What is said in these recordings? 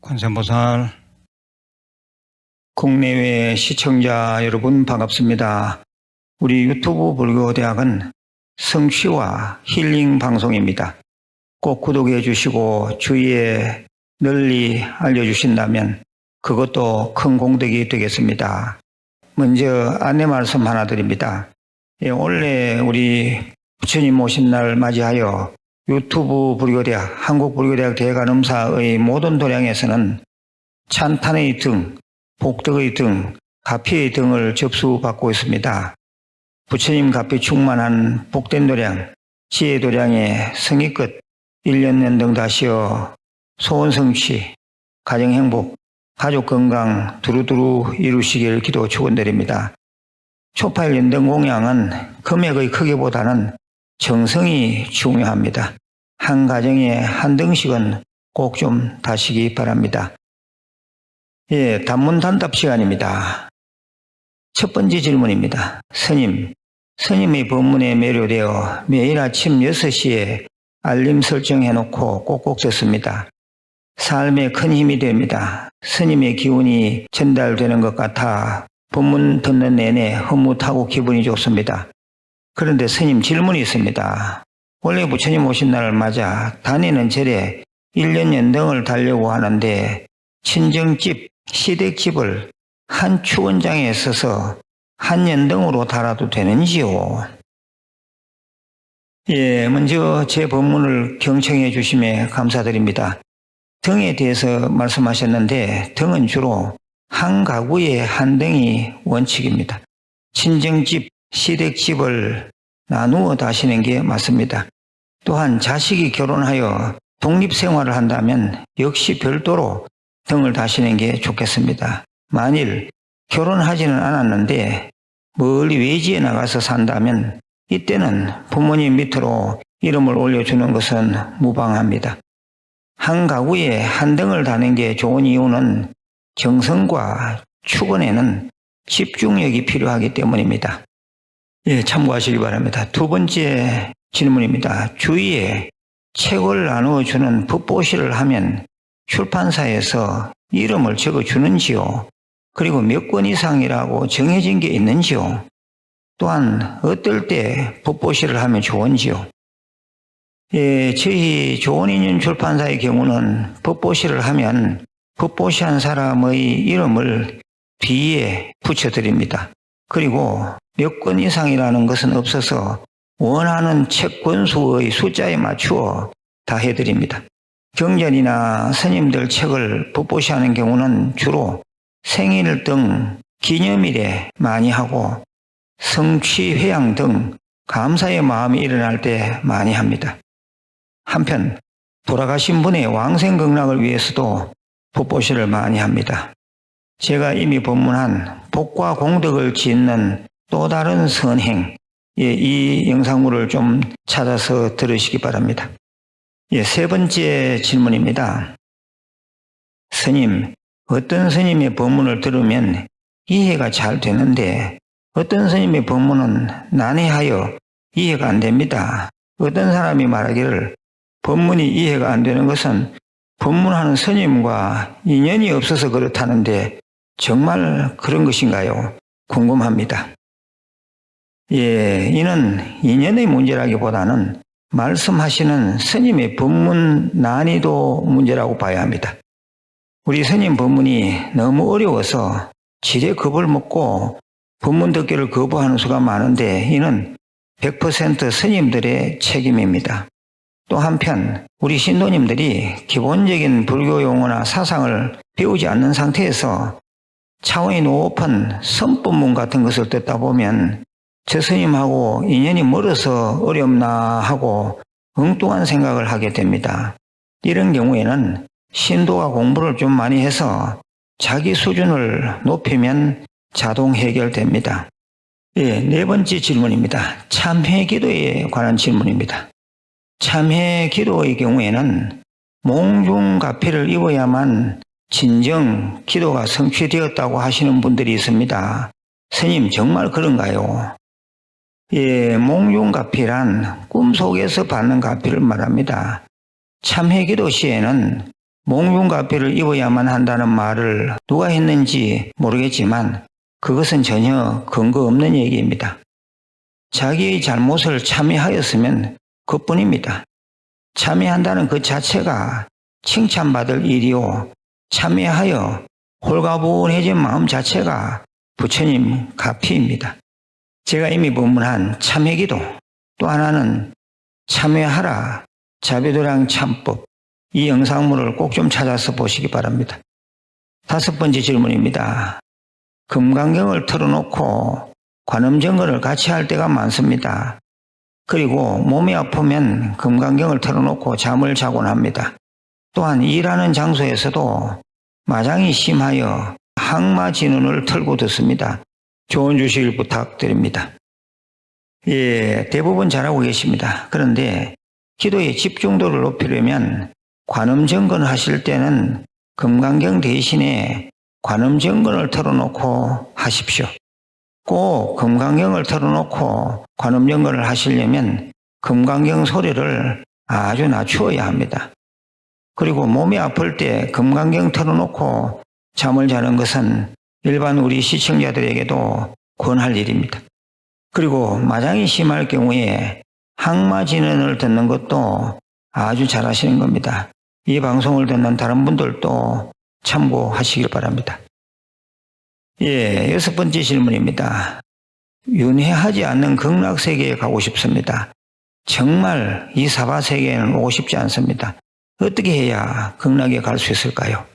관세음보살, 국내외 시청자 여러분 반갑습니다. 우리 유튜브 불교대학은 성취와 힐링 방송입니다. 꼭 구독해 주시고 주위에 널리 알려주신다면 그것도 큰 공덕이 되겠습니다. 먼저 안내 말씀 하나 드립니다. 원래 우리 부처님 오신 날 맞이하여 유튜브 불교대학, 한국불교대학 대관음사의 모든 도량에서는 찬탄의 등, 복덕의 등, 가피의 등을 접수받고 있습니다. 부처님 가피 충만한 복된 도량, 지혜 도량의 성의 끝, 1년 연등 다시어 소원 성취, 가정 행복, 가족 건강 두루두루 이루시길 기도 축원드립니다. 초파일 연등 공양은 금액의 크기보다는 정성이 중요합니다. 한 가정에 한 등씩은 꼭 좀 다시기 바랍니다. 단문 단답 시간입니다. 첫 번째 질문입니다. 스님의 법문에 매료되어 매일 아침 6시에 알림 설정해놓고 꼭꼭 듣습니다. 삶에 큰 힘이 됩니다. 스님의 기운이 전달되는 것 같아 법문 듣는 내내 흐뭇하고 기분이 좋습니다. 그런데 스님 질문이 있습니다. 원래 부처님 오신 날을 맞아 다니는 절에 1년 연등을 달려고 하는데 친정집, 시댁집을 한 추원장에 써서 한 연등으로 달아도 되는지요? 먼저 제 법문을 경청해 주심에 감사드립니다. 등에 대해서 말씀하셨는데 등은 주로 한 가구에 한 등이 원칙입니다. 친정집, 시댁집을 나누어 다시는 게 맞습니다. 또한 자식이 결혼하여 독립생활을 한다면 역시 별도로 등을 다시는 게 좋겠습니다. 만일 결혼하지는 않았는데 멀리 외지에 나가서 산다면 이때는 부모님 밑으로 이름을 올려주는 것은 무방합니다. 한 가구에 한 등을 다는 게 좋은 이유는 정성과 축원에는 집중력이 필요하기 때문입니다. 참고하시기 바랍니다. 두 번째 질문입니다. 주위에 책을 나누어주는 붓보시를 하면 출판사에서 이름을 적어주는지요? 그리고 몇 권 이상이라고 정해진 게 있는지요? 또한 어떨 때 붓보시를 하면 좋은지요? 저희 좋은인연 출판사의 경우는 붓보시를 하면 붓보시한 사람의 이름을 뒤에 붙여드립니다. 그리고 몇 권 이상이라는 것은 없어서 원하는 책 권수의 숫자에 맞추어 다 해드립니다. 경전이나 스님들 책을 붓보시하는 경우는 주로 생일 등 기념일에 많이 하고 성취 회양 등 감사의 마음이 일어날 때 많이 합니다. 한편 돌아가신 분의 왕생극락을 위해서도 붓보시를 많이 합니다. 제가 이미 법문한 복과 공덕을 짓는 또 다른 선행, 이 영상물을 좀 찾아서 들으시기 바랍니다. 세 번째 질문입니다. 스님, 어떤 스님의 법문을 들으면 이해가 잘 되는데 어떤 스님의 법문은 난해하여 이해가 안 됩니다. 어떤 사람이 말하기를 법문이 이해가 안 되는 것은 법문하는 스님과 인연이 없어서 그렇다는데 정말 그런 것인가요? 궁금합니다. 이는 인연의 문제라기보다는 말씀하시는 스님의 법문 난이도 문제라고 봐야 합니다. 우리 스님 법문이 너무 어려워서 지레 겁을 먹고 법문 듣기를 거부하는 수가 많은데 이는 100% 스님들의 책임입니다. 또 한편 우리 신도님들이 기본적인 불교 용어나 사상을 배우지 않는 상태에서 차원이 높은 선법문 같은 것을 듣다 보면 저 스님하고 인연이 멀어서 어렵나 하고 엉뚱한 생각을 하게 됩니다. 이런 경우에는 신도가 공부를 좀 많이 해서 자기 수준을 높이면 자동 해결됩니다. 네 번째 질문입니다. 참회 기도에 관한 질문입니다. 참회 기도의 경우에는 몽중가피를 입어야만 진정 기도가 성취되었다고 하시는 분들이 있습니다. 스님 정말 그런가요? 예, 몽중가피란 꿈속에서 받는 가피를 말합니다. 참회기도 시에는 몽중가피를 입어야만 한다는 말을 누가 했는지 모르겠지만 그것은 전혀 근거 없는 얘기입니다. 자기의 잘못을 참회하였으면 그뿐입니다. 참회한다는 그 자체가 칭찬받을 일이요. 참회하여 홀가분해진 마음 자체가 부처님 가피입니다. 제가 이미 법문한 참회기도, 또 하나는 참회하라 자비도량 참법, 이 영상물을 꼭 좀 찾아서 보시기 바랍니다. 5번째 질문입니다. 금강경을 틀어놓고 관음정거를 같이 할 때가 많습니다. 그리고 몸이 아프면 금강경을 틀어놓고 잠을 자곤 합니다. 또한 일하는 장소에서도 마장이 심하여 항마진운을 틀고 듣습니다. 조언 주시길 부탁드립니다. 예, 대부분 잘하고 계십니다. 그런데 기도의 집중도를 높이려면 관음정건 하실 때는 금강경 대신에 관음정건을 틀어놓고 하십시오. 꼭 금강경을 틀어놓고 관음정건을 하시려면 금강경 소리를 아주 낮추어야 합니다. 그리고 몸이 아플 때 금강경 틀어놓고 잠을 자는 것은 일반 우리 시청자들에게도 권할 일입니다. 그리고 마장이 심할 경우에 항마진언을 듣는 것도 아주 잘하시는 겁니다. 이 방송을 듣는 다른 분들도 참고하시길 바랍니다. 예, 6번째 질문입니다. 윤회하지 않는 극락세계에 가고 싶습니다. 정말 이 사바세계에는 오고 싶지 않습니다. 어떻게 해야 극락에 갈 수 있을까요?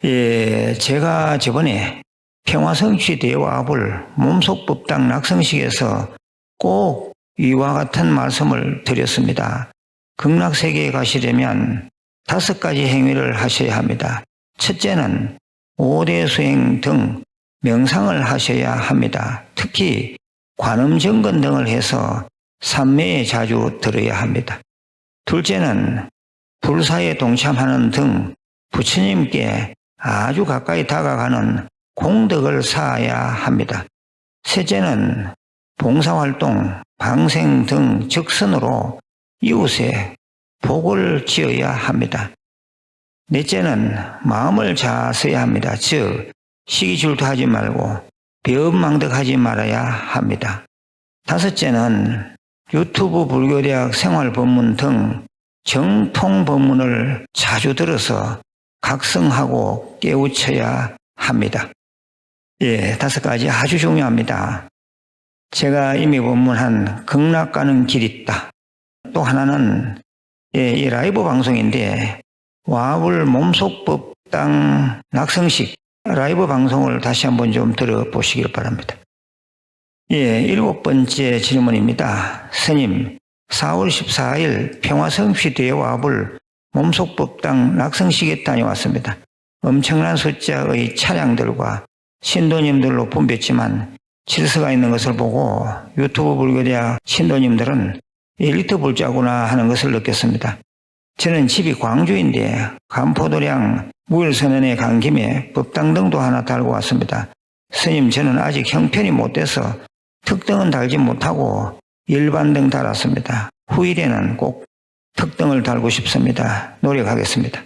예, 제가 저번에 평화성취 대화합을 몸속법당 낙성식에서 꼭 이와 같은 말씀을 드렸습니다. 극락세계에 가시려면 5가지 행위를 하셔야 합니다. 첫째는 5대 수행 등 명상을 하셔야 합니다. 특히 관음정건 등을 해서 삼매에 자주 들어야 합니다. 둘째는 불사에 동참하는 등 부처님께 아주 가까이 다가가는 공덕을 쌓아야 합니다. 셋째는 봉사활동, 방생 등 적선으로 이웃에 복을 지어야 합니다. 넷째는 마음을 잘 써야 합니다. 즉 시기질투하지 말고 배은망덕하지 말아야 합니다. 5째는 유튜브 불교대학 생활법문 등 정통 법문을 자주 들어서 각성하고 깨우쳐야 합니다. 예, 5가지 아주 중요합니다. 제가 이미 법문한 극락 가는 길 있다. 또 하나는 이 라이브 방송인데 와불 몸속법당 낙성식 라이브 방송을 다시 한번 좀 들어보시길 바랍니다. 예, 7번째 질문입니다. 스님, 4월 14일 평화성취 대화합을 몸속법당 낙성식에 다녀왔습니다. 엄청난 숫자의 차량들과 신도님들로 붐볐지만 질서가 있는 것을 보고 유튜브 불교대학 신도님들은 엘리트 불자구나 하는 것을 느꼈습니다. 저는 집이 광주인데 간포도량 무일선언에 간 김에 법당등도 하나 달고 왔습니다. 스님, 저는 아직 형편이 못 돼서 특등은 달지 못하고 일반등 달았습니다. 후일에는 꼭 특등을 달고 싶습니다. 노력하겠습니다.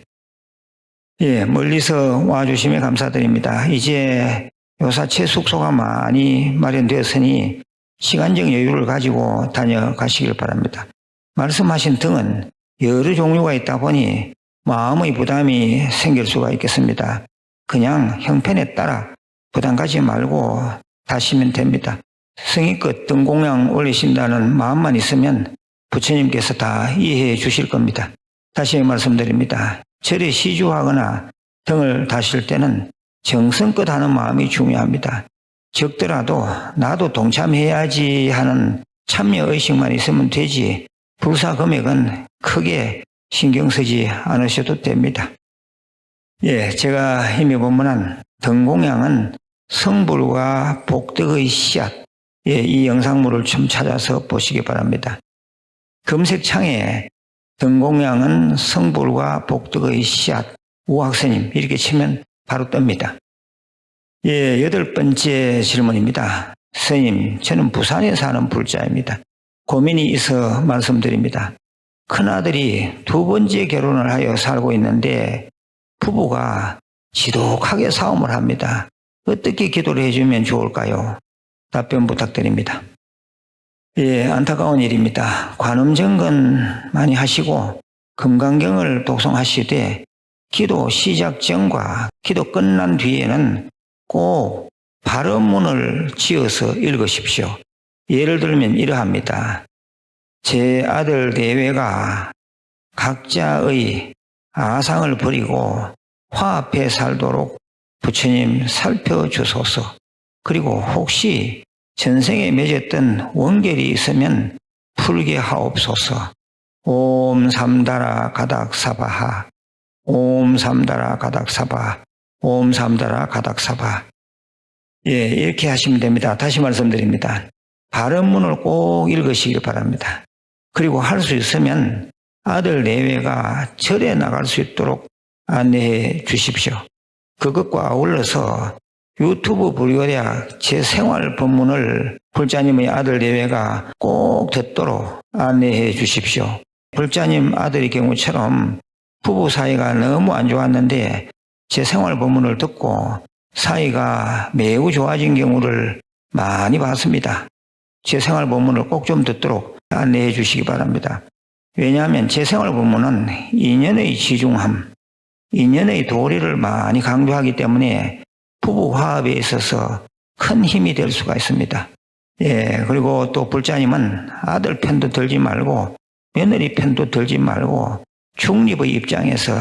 예, 멀리서 와주심에 감사드립니다. 이제 요사체 숙소가 많이 마련되었으니 시간적 여유를 가지고 다녀가시길 바랍니다. 말씀하신 등은 여러 종류가 있다 보니 마음의 부담이 생길 수가 있겠습니다. 그냥 형편에 따라 부담 가지 말고 다시면 됩니다. 성의껏 등공양 올리신다는 마음만 있으면 부처님께서 다 이해해 주실 겁니다. 다시 말씀드립니다. 절에 시주하거나 등을 다실 때는 정성껏 하는 마음이 중요합니다. 적더라도 나도 동참해야지 하는 참여의식만 있으면 되지 불사 금액은 크게 신경 쓰지 않으셔도 됩니다. 예, 제가 이미 법문한 등공양은 성불과 복덕의 씨앗, 예, 이 영상물을 좀 찾아서 보시기 바랍니다. 검색창에 등공양은 성불과 복덕의 씨앗, 우학스님 이렇게 치면 바로 뜹니다. 예, 8번째 질문입니다. 스님, 저는 부산에 사는 불자입니다. 고민이 있어 말씀드립니다. 큰아들이 2번째 결혼을 하여 살고 있는데 부부가 지독하게 싸움을 합니다. 어떻게 기도를 해주면 좋을까요? 답변 부탁드립니다. 예, 안타까운 일입니다. 관음정건 많이 하시고 금강경을 독송하시되 기도 시작 전과 기도 끝난 뒤에는 꼭 발언문을 지어서 읽으십시오. 예를 들면 이러합니다. 제 아들 내외가 각자의 아상을 버리고 화합해 살도록 부처님 살펴주소서. 그리고 혹시 전생에 맺었던 원결이 있으면 풀게 하옵소서. 옴 삼다라 가닥사바하. 옴 삼다라 가닥사바. 옴 삼다라 가닥사바. 예, 이렇게 하시면 됩니다. 다시 말씀드립니다. 발언문을 꼭 읽으시길 바랍니다. 그리고 할 수 있으면 아들 내외가 절에 나갈 수 있도록 안내해 주십시오. 그것과 아울러서 유튜브 불교대학 제 생활 법문을 불자님의 아들 내외가 꼭 듣도록 안내해 주십시오. 불자님 아들의 경우처럼 부부 사이가 너무 안 좋았는데 제 생활 법문을 듣고 사이가 매우 좋아진 경우를 많이 봤습니다. 제 생활 법문을 꼭 좀 듣도록 안내해 주시기 바랍니다. 왜냐하면 제 생활 법문은 인연의 지중함, 인연의 도리를 많이 강조하기 때문에 부부 화합에 있어서 큰 힘이 될 수가 있습니다. 예, 그리고 또 불자님은 아들 편도 들지 말고 며느리 편도 들지 말고 중립의 입장에서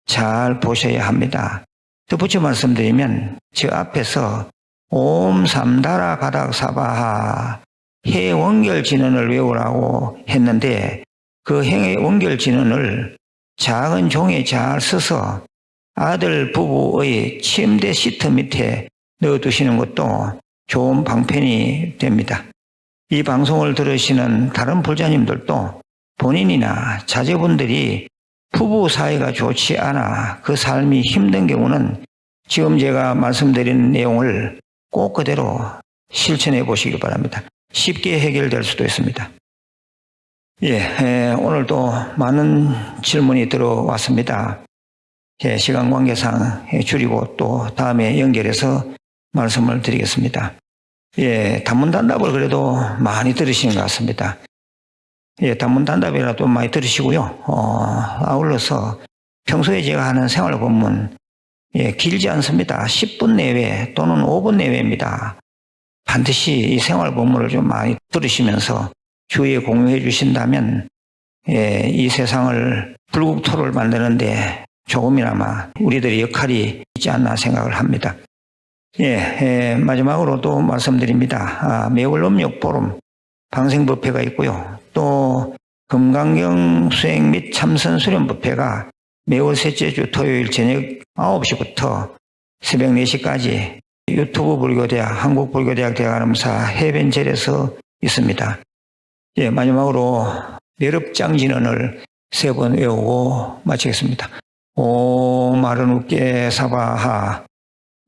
잘 보셔야 합니다. 덧붙여 말씀드리면 저 앞에서 옴 삼다라 가닥사바하 해 원결 진언을 외우라고 했는데 그 해 원결 진언을 작은 종에 잘 써서 아들 부부의 침대 시트 밑에 넣어두시는 것도 좋은 방편이 됩니다. 이 방송을 들으시는 다른 불자님들도 본인이나 자제분들이 부부 사이가 좋지 않아 그 삶이 힘든 경우는 지금 제가 말씀드린 내용을 꼭 그대로 실천해 보시기 바랍니다. 쉽게 해결될 수도 있습니다. 예, 오늘도 많은 질문이 들어왔습니다. 예, 시간 관계상 줄이고 또 다음에 연결해서 말씀을 드리겠습니다. 예, 단문단답을 그래도 많이 들으시는 것 같습니다. 예, 단문단답이라도 많이 들으시고요. 아울러서 평소에 제가 하는 생활 법문, 예, 길지 않습니다. 10분 내외 또는 5분 내외입니다. 반드시 이 생활 법문을 좀 많이 들으시면서 주위에 공유해 주신다면, 예, 이 세상을 불국토를 만드는데 조금이나마 우리들의 역할이 있지 않나 생각을 합니다. 예, 마지막으로 또 말씀드립니다. 매월음욕보름 방생법회가 있고요. 또 금강경 수행 및 참선 수련 법회가 매월 셋째 주 토요일 저녁 9시부터 새벽 4시까지 유튜브 불교대학 한국불교대학 대학가름사 해변절에서 있습니다. 예, 마지막으로 멸업장진언을 3번 외우고 마치겠습니다. 옴 마르누께 사바하.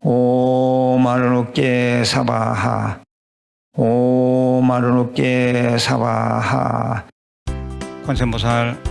옴 마르누께 사바하. 옴 마르누께 사바하. 관세음보살